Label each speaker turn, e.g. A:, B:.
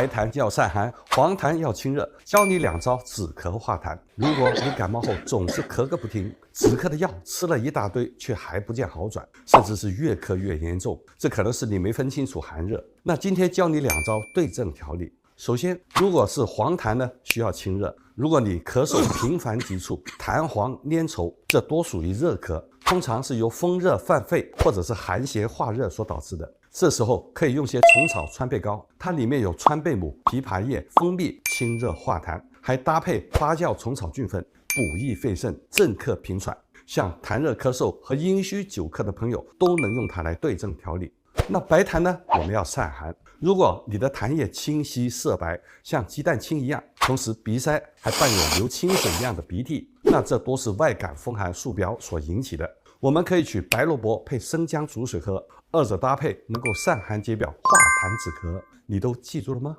A: 白痰要散寒，黄痰要清热，教你2招止咳化痰。如果你感冒后总是咳个不停，止咳的药吃了一大堆，却还不见好转，甚至是越咳越严重，这可能是你没分清楚寒热。那今天教你2招对症调理。首先，如果是黄痰呢，需要清热。如果你咳嗽频繁急促，痰黄粘稠，这多属于热咳，通常是由风热犯肺或者是寒邪化热所导致的。这时候可以用些虫草川贝膏，它里面有川贝母、枇杷叶、蜂蜜，清热化痰，还搭配发酵虫草菌粉，补益肺肾，镇咳平喘。像痰热咳嗽和阴虚久咳的朋友都能用它来对症调理。那白痰呢，我们要散寒。如果你的痰液清晰色白，像鸡蛋清一样，同时鼻塞还伴有流清水一样的鼻涕，那这多是外感风寒宿表所引起的。我们可以取白萝卜配生姜煮水喝，2者搭配能够散寒解表、化痰止咳。你都记住了吗？